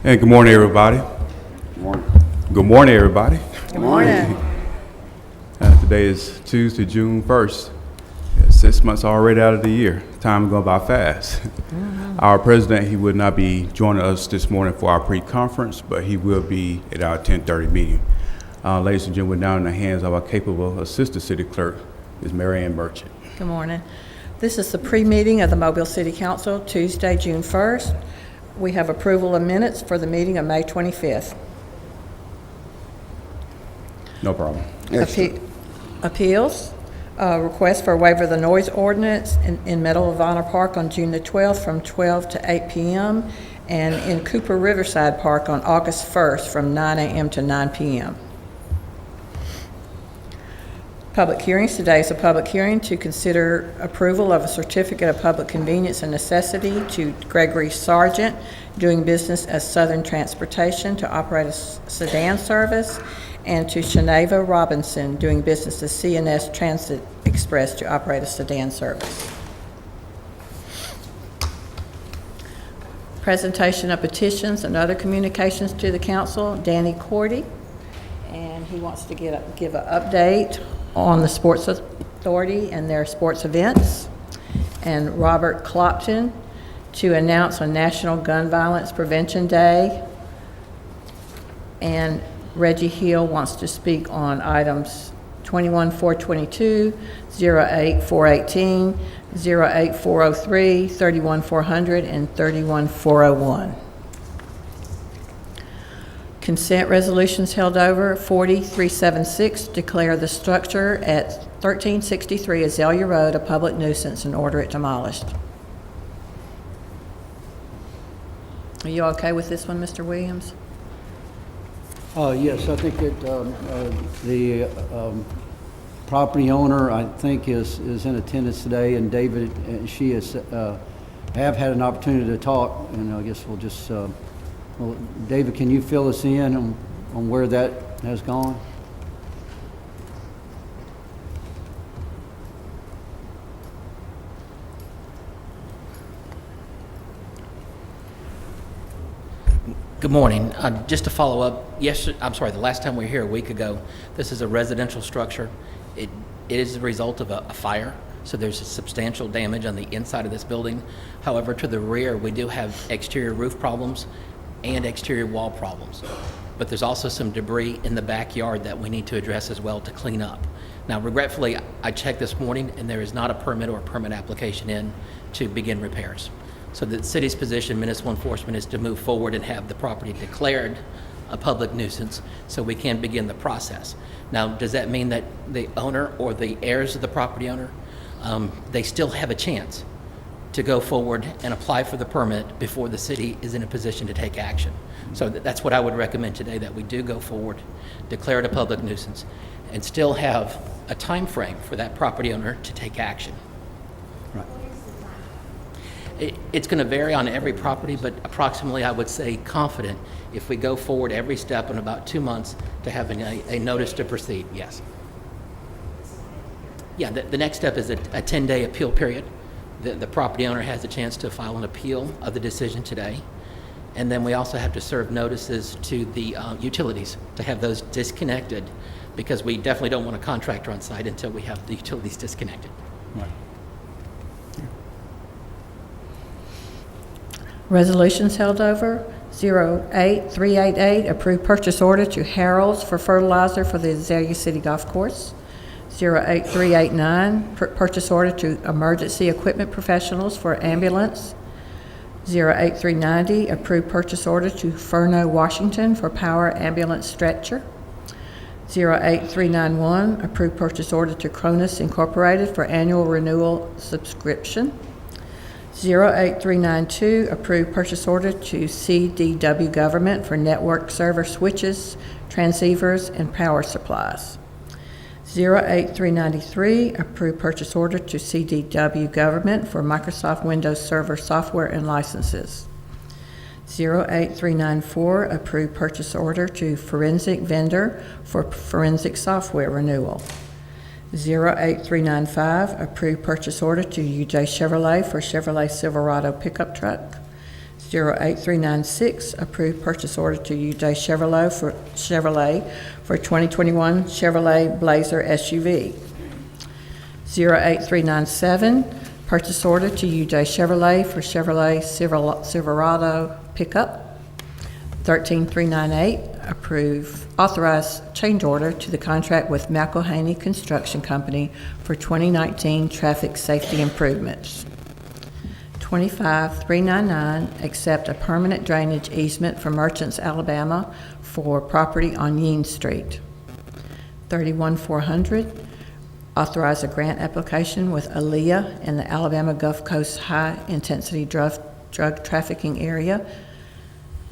Hey, good morning, everybody. Good morning. Good morning, everybody. Good morning. Today is Tuesday, June 1st. 6 months already out of the year. Time is going by fast. Our president, he would not be joining us this morning for our pre-conference, but he will be at our 10:30 meeting. Ladies and gentlemen, now in the hands of our capable Assistant City Clerk, Ms. Mary Ann Merchant. Good morning. This is the pre-meeting of the Mobile City Council, Tuesday, June 1st. We have approval of minutes for the meeting of May 25th. No problem. Appeals, request for a waiver of the noise ordinance in Medal of Honor Park on June the 12th from 12 to 8 p.m. and in Cooper Riverside Park on August 1st from 9 a.m. to 9 p.m. Public hearings. Today is a public hearing to consider approval of a certificate of public convenience and necessity to Gregory Sargent, doing business as Southern Transportation, to operate a sedan service, and to Shaneva Robinson, doing business as CNS Transit Express, to operate a sedan service. Presentation of petitions and other communications to the council. Danny Cordy, and he wants to give an update on the Sports Authority and their sports events. And Robert Clopton to announce on National Gun Violence Prevention Day. And Reggie Hill wants to speak on items 21-422, 08-418, 08-403, 31-400, and 31-401. Consent resolutions held over. 4376, declare the structure at 1363 Azalea Road a public nuisance and order it demolished. Are you okay with this one, Mr. Williams? Yes, I think that the property owner, I think, is in attendance today, and David and she have had an opportunity to talk, and I guess we'll just, well, David, can you fill us in on where that has gone? Good morning. Just to follow up, the last time we were here a week ago, this is a residential structure. It is the result of a fire, so there's substantial damage on the inside of this building. However, to the rear, we do have exterior roof problems and exterior wall problems. But there's also some debris in the backyard that we need to address as well to clean up. Now, regretfully, I checked this morning, and there is not a permit or a permit application in to begin repairs. So the city's position, municipal enforcement, is to move forward and have the property declared a public nuisance so we can begin the process. Now, does that mean that the owner or the heirs of the property owner, they still have a chance to go forward and apply for the permit before the city is in a position to take action? So that's what I would recommend today, that we do go forward, declare it a public nuisance, and still have a time frame for that property owner to take action. Right. It's going to vary on every property, but approximately, I would say confident, if we go forward every step in about 2 months to having a notice to proceed, yes. Yeah, the next step is a 10-day appeal period. The property owner has a chance to file an appeal of the decision today. And then we also have to serve notices to the utilities to have those disconnected, because we definitely don't want a contractor on site until we have the utilities disconnected. Right. Resolutions held over. 08388, approved purchase order to Harold's for fertilizer for the Azalea City Golf Course. 08389, purchase order to Emergency Equipment Professionals for ambulance. 08390, approved purchase order to Furno, Washington for power ambulance stretcher. 08391, approved purchase order to Cronus Incorporated for annual renewal subscription. 08392, approved purchase order to CDW Government for network server switches, transceivers, and power supplies. 08393, approved purchase order to CDW Government for Microsoft Windows Server software and licenses. 08394, approved purchase order to Forensic Vendor for forensic software renewal. 08395, approved purchase order to UJ Chevrolet for Chevrolet Silverado pickup truck. 08396, approved purchase order to Uday Chevrolet for 2021 Chevrolet Blazer SUV. 08397, purchase order to Uday Chevrolet for Chevrolet Silverado pickup. 13398, approve authorized change order to the contract with McElhaney Construction Company for 2019 traffic safety improvements. 25399, accept a permanent drainage easement from Merchants, Alabama for property on Yean Street. 31400, authorize a grant application with Aaliyah in the Alabama Gulf Coast High Intensity Drug Trafficking Area.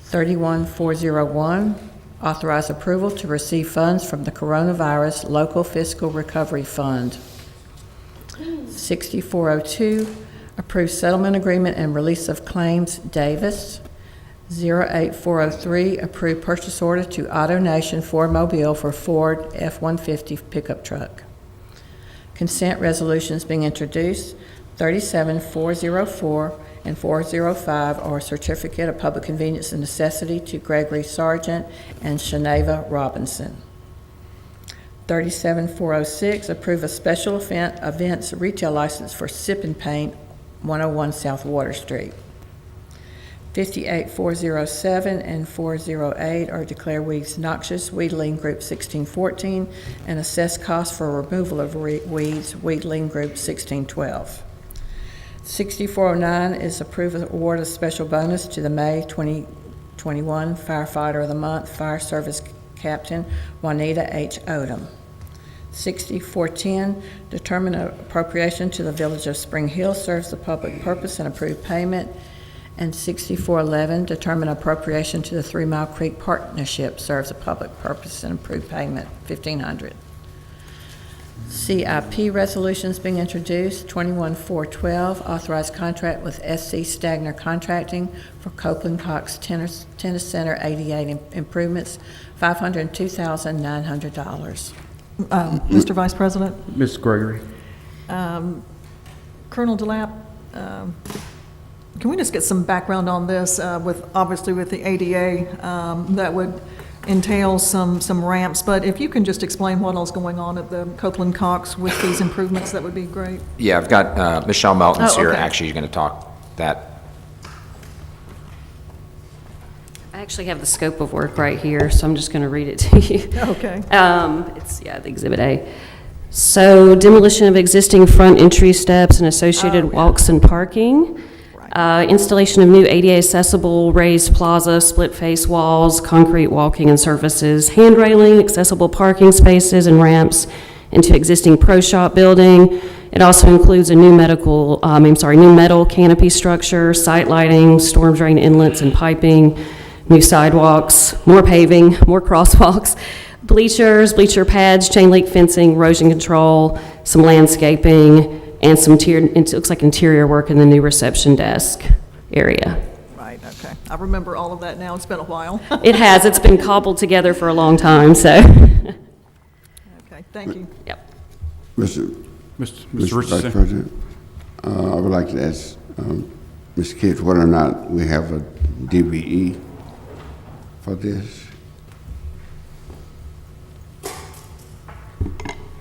31401, authorize approval to receive funds from the Coronavirus Local Fiscal Recovery Fund. 6402, approve settlement agreement and release of claims, Davis. 08403, approve purchase order to AutoNation Ford Mobile for Ford F-150 pickup truck. Consent resolutions being introduced, 37404 and 405 are certificate of public convenience and necessity to Gregory Sargent and Shaneva Robinson. 37406, approve a special events retail license for Sip and Paint, 101 South Water Street. 58407 and 408 are declare weeds noxious, Weedling Group 1614, and assess cost for removal of weeds, Weedling Group 1612. 6409 is approve an award of special bonus to the May 2021 Firefighter of the Month, Fire Service Captain Juanita H. Odom. 6410, determine appropriation to the Village of Spring Hill serves the public purpose and approve payment. And 6411, determine appropriation to the 3 Mile Creek Partnership serves a public purpose and approve payment, $1,500. CIP resolutions being introduced, 21412, authorized contract with SC Stagner Contracting for Copeland Cox Tennis Center 88 improvements, $502,900. Mr. Vice President, Mr. Gregory. Colonel DeLapp, can we just get some background on this obviously with the ADA that would entail some ramps, but if you can just explain what else is going on at the Copeland Cox with these improvements, that would be great. Yeah, I've got Michelle Melton's Oh, here. okay. Actually, she's going to talk that. I actually have the scope of work right here, so I'm just going to read it to you. Okay. It's, the Exhibit A. So demolition of existing front entry steps and associated walks and parking. Installation of new ADA accessible raised plaza, split face walls, concrete walking and surfaces, hand railing, accessible parking spaces and ramps into existing pro shop building. It also includes a new metal canopy structure, site lighting, storm drain inlets and piping, new sidewalks, more paving, more crosswalks, bleachers, bleacher pads, chain link fencing, erosion control, some landscaping, and some it looks like interior work in the new reception desk area. Right, okay. I remember all of that now. It's been a while. It has. It's been cobbled together for a long time, so. Okay, thank you. Yep. Mr. Vice Richardson. President, I would like to ask Ms. Kitts whether or not we have a DBE for this.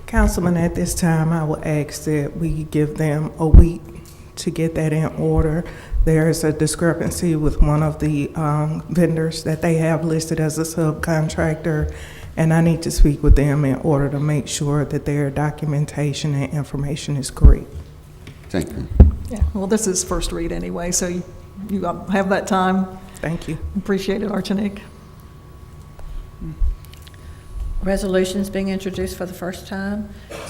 Councilman, at this time, I will ask that we give them a week to get that in order. There is a discrepancy with one of the vendors that they have listed as a subcontractor, and I need to speak with them in order to make sure that their documentation and information is correct. Thank you. Yeah, well, this is first read anyway, so you have that time. Thank you. Appreciate it, Archanick. Resolutions being introduced for the first time.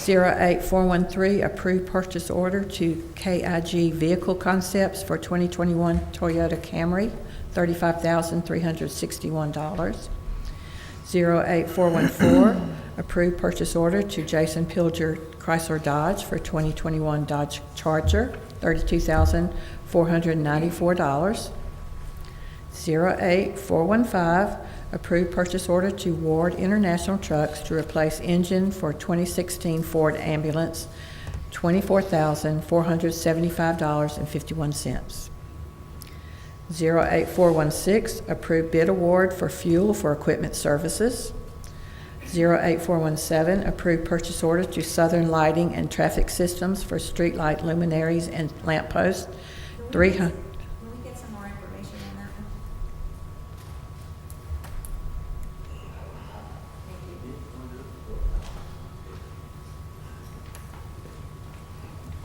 08413, approved purchase order to KIG Vehicle Concepts for 2021 Toyota Camry, $35,361. 08414, approved purchase order to Jason Pilger Chrysler Dodge for 2021 Dodge Charger, $32,494. 08415, approved purchase order to Ward International Trucks to replace engine for 2016 Ford Ambulance, $24,475.51. 08416, approve bid award for fuel for equipment services. 08417, approve purchase order to Southern Lighting and Traffic Systems for streetlight luminaries and lamp posts. 300. Can we get some more information on that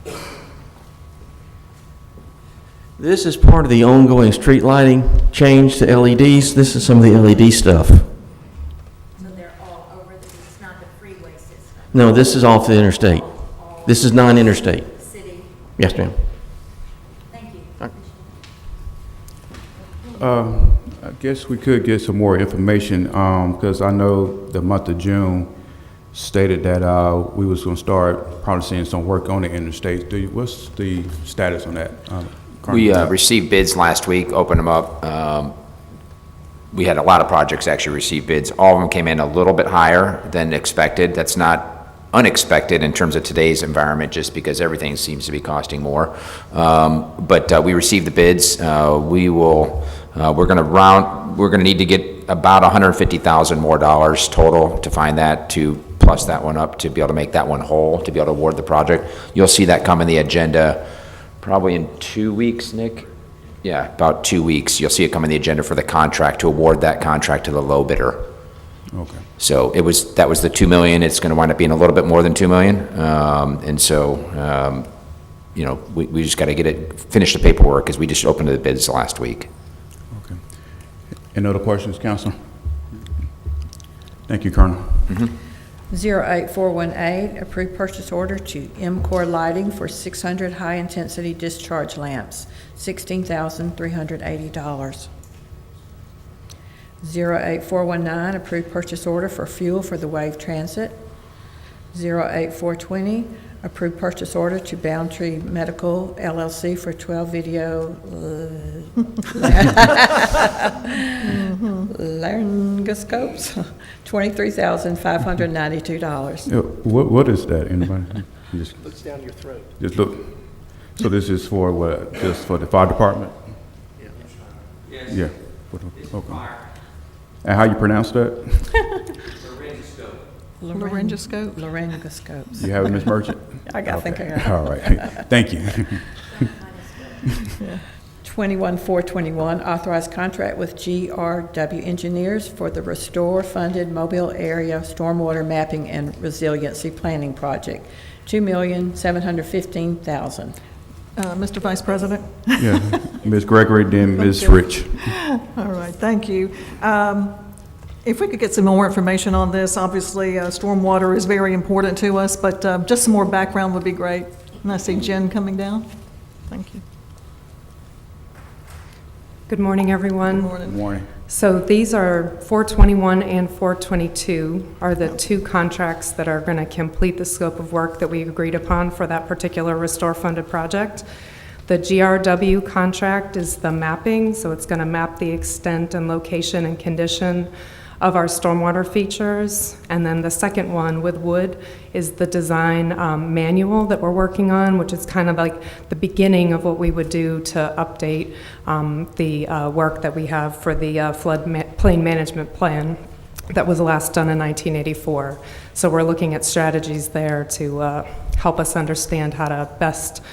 one? This is part of the ongoing street lighting change to LEDs. This is some of the LED stuff. So they're all over, it's not the freeway system, No, this is off the interstate. This is non-interstate. the city. Yes, ma'am. Thank you. I guess we could get some more information, because I know the month of June stated that we was gonna start probably seeing some work on the interstate. What's the status on that? We received bids last week, opened them up. We had a lot of projects actually receive bids. All of them came in a little bit higher than expected. That's not unexpected in terms of today's environment, just because everything seems to be costing more. But we received the bids. We're gonna need to get about $150,000 more total to find that, to plus that one up, to be able to make that one whole, to be able to award the project. You'll see that come in the agenda probably in 2 weeks, Nick? Yeah, about 2 weeks. You'll see it come in the agenda for the contract, to award that contract to the low bidder. Okay. So that was the $2 million. It's going to wind up being a little bit more than $2 million. And so, we just got to finish the paperwork, because we just opened the bids last week. Okay. Any other questions, Council? Thank you, Colonel. 08418, approve purchase order to MCOR Lighting for 600 high-intensity discharge lamps, $16,380. 08419, approve purchase order for fuel for the Wave Transit. 08420, approve purchase order to Boundtree Medical LLC for 12 video laryngoscopes, $23,592. What is that, anybody? Looks down your throat. Just look. So this is for what, just for the fire department? Yeah. Okay. And how you pronounce that? Laryngoscope? Laryngoscopes. You have it, Ms. Merchant? I think I got it. All right, thank you. 21421, authorized contract with GRW Engineers for the Restore funded Mobile Area Stormwater Mapping and Resiliency Planning Project, $2,715,000. Mr. Vice President? Yeah, Ms. Gregory, then Ms. Rich. All right, thank you. If we could get some more information on this, obviously, stormwater is very important to us, but just some more background would be great. And I see Jen coming down. Thank you. Good morning, everyone. Good morning. Good morning. So these are 421 and 422 are the two contracts that are going to complete the scope of work that we agreed upon for that particular Restore funded project. The GRW contract is the mapping, so it's going to map the extent and location and condition of our stormwater features. And then the second one with Wood is the design manual that we're working on, which is kind of like the beginning of what we would do to update the work that we have for the floodplain management plan that was last done in 1984. So we're looking at strategies there to help us understand how to best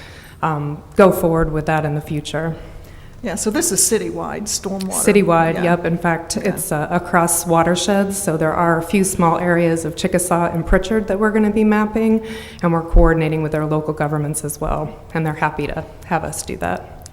go forward with that in the future. Yeah, so this is citywide stormwater. Citywide, Yeah. yep. In fact, it's across watersheds, so there are a few small areas of Chickasaw and Pritchard that we're going to be mapping, and we're coordinating with our local governments as well, and they're happy to have us do that.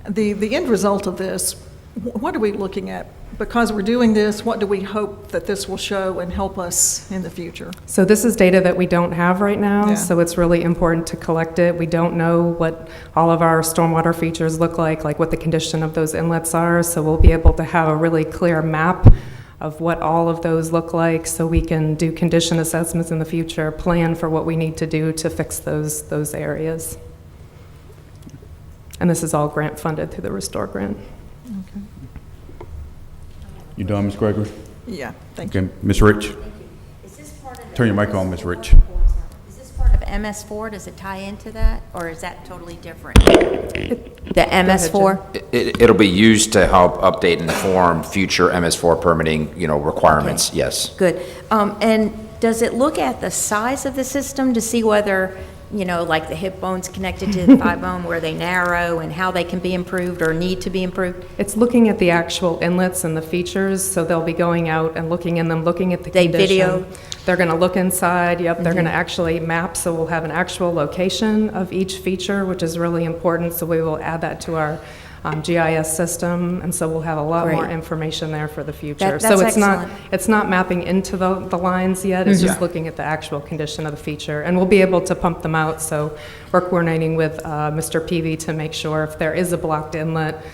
The end result of this, what are we looking at? Because we're doing this, what do we hope that this will show and help us in the future? So this is data that we don't have right now, Yeah. so it's really important to collect it. We don't know what all of our stormwater features look like what the condition of those inlets are, so we'll be able to have a really clear map of what all of those look like, so we can do condition assessments in the future, plan for what we need to do to fix those areas. And this is all grant funded through the Restore grant. Okay. You done, Ms. Gregory? Yeah, thank you. Okay, Ms. Rich? Thank you. Is this part of? Turn your mic on, Ms. Rich. Is this part of MS4? Does it tie into that, or is that totally different? The MS4? It'll be used to help update and inform future MS4 permitting, requirements, Okay. yes. Good. And does it look at the size of the system to see whether, like the hip bones connected to the thigh bone, where they narrow and how they can be improved or need to be improved? It's looking at the actual inlets and the features, so they'll be going out and looking in them, looking at the They condition. video? They're going to look inside, yep, they're going to actually map, so we'll have an actual location of each feature, which is really important, so we will add that to our GIS system, and so we'll have a lot more Great. information there for the future. That's So it's excellent. not mapping into the lines yet, it's just Yeah. looking at the actual condition of the feature, and we'll be able to pump them out, so we're coordinating with Mr. Peavy to make sure if there is a blocked inlet,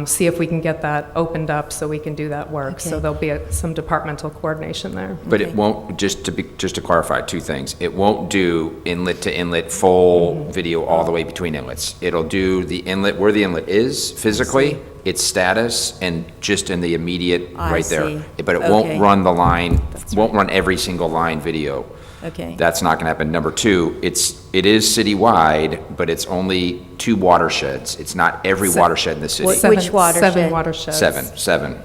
see if we can get that opened up so we can do that work. So Okay. there'll be some departmental coordination there. But Okay. it won't, just to clarify two things, it won't do inlet to inlet full video all the way between inlets. It'll do the inlet, where the inlet is physically, its status, and just in the immediate, I right there. see. But it Okay. won't run the line, won't run every single line video. Okay. That's not gonna happen. Number two, it is citywide, but it's only 2 watersheds. It's not every watershed in the city. Which watershed? 7 watersheds. Seven.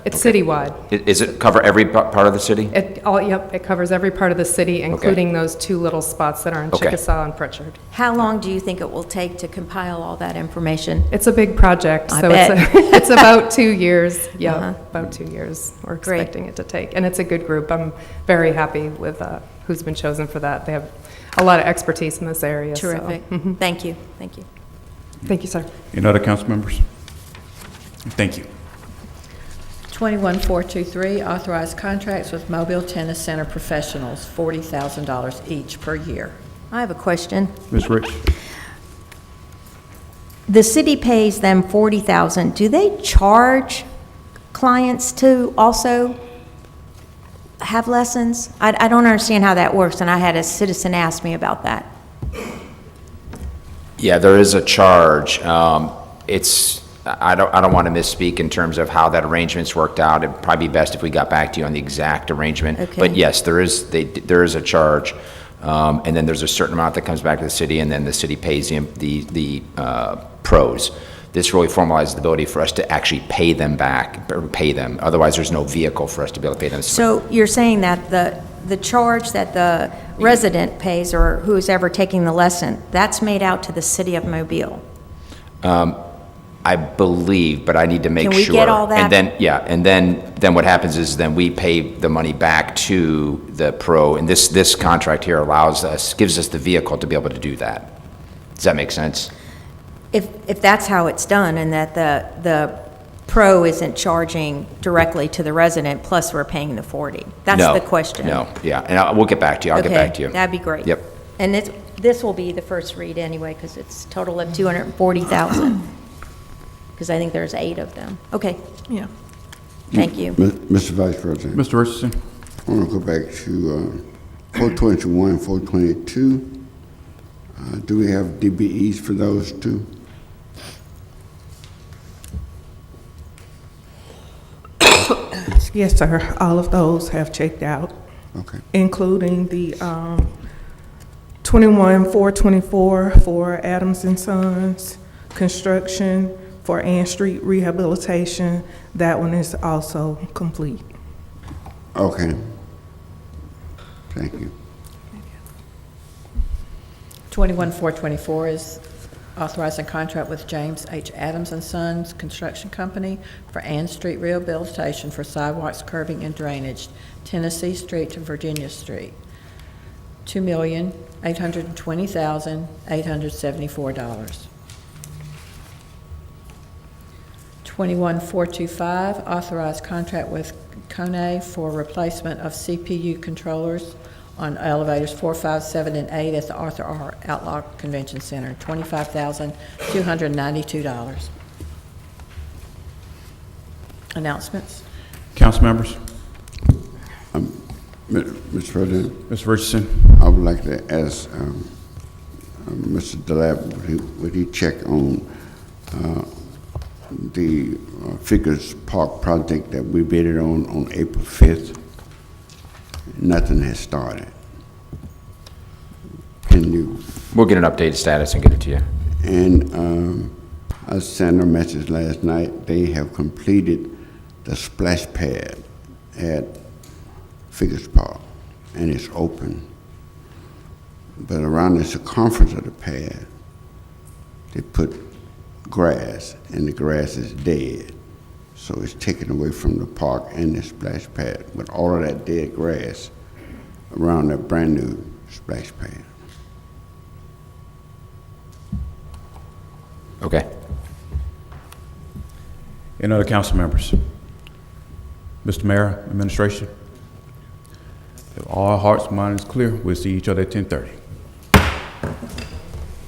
It's Okay. citywide. Is it cover every part of the city? Yep, it covers every part of the city, including those 2 little spots that are in Okay. Chickasaw and Pritchard. How long do you think it will take to compile all that information? It's a big project, I so bet. it's about 2 years. Uh-huh. Yeah, about 2 years we're Great. expecting it to take. And it's a good group. I'm very happy with who's been chosen for that. They have a lot of expertise in this area. so, Terrific. mhm. Thank you. Thank you. Thank you, sir. Any other council members? Thank you. 21423, authorized contracts with Mobile Tennis Center professionals, $40,000 each per year. I have a question. Ms. Rich? The city pays them $40,000. Do they charge clients to also have lessons? I don't understand how that works, and I had a citizen ask me about that. Yeah, there is a charge. I don't want to misspeak in terms of how that arrangement's worked out. It'd probably be best if we got back to you on the exact arrangement. Okay. But yes, there is a charge. And then there's a certain amount that comes back to the city, and then the city pays the pros. This really formalizes the ability for us to actually pay them back, or pay them. Otherwise, there's no vehicle for us to be able to pay them. So you're saying that the charge that the resident pays, or who's ever taking the lesson, that's made out to the city of Mobile? I believe, but I need to make sure. Can we get all that? And then, yeah, and then what happens is then we pay the money back to the pro, and this contract here gives us the vehicle to be able to do that. Does that make sense? If that's how it's done, and that the pro isn't charging directly to the resident, plus we're paying the 40? That's No, the question. No, yeah, and we'll get back to you. I'll get back to you. Okay, that'd be great. Yep. And this will be the first read anyway, because it's total of 240,000, because I think there's 8 of them. Okay, Yeah. thank you. Mr. Vice President, Mr. Richardson? I want to go back to 421, 422. Do we have DBEs for those two? Yes, sir. All of those have checked out, Okay. including the 21-424 for Adams and Sons construction for Ann Street rehabilitation. That one is also complete. Okay. Thank you. 21424 is authorizing contract with James H. Adams and Sons Construction Company for Ann Street rehabilitation for sidewalks, curbing, and drainage, Tennessee Street to Virginia Street, $2,820,874. 21425, authorized contract with Kone for replacement of CPU controllers on elevators 4, 5, 7, and 8 at the Arthur R. Outlaw Convention Center, $25,292. Announcements? Council members? Mr. President, Mr. Richardson? I would like to ask Mr. Delap, would he check on the Figures Park project that we bidded on April 5th? Nothing has started. Can you? We'll get an updated status and get it to you. And I sent a message last night. They have completed the splash pad at Figures Park, and it's open. But around the circumference of the pad, they put grass, and the grass is dead. So it's taken away from the park and the splash pad with all of that dead grass around that brand-new splash pad. Okay. Any other council members? Mr. Mayor, administration? If all hearts and minds clear, we'll see each other at 10:30.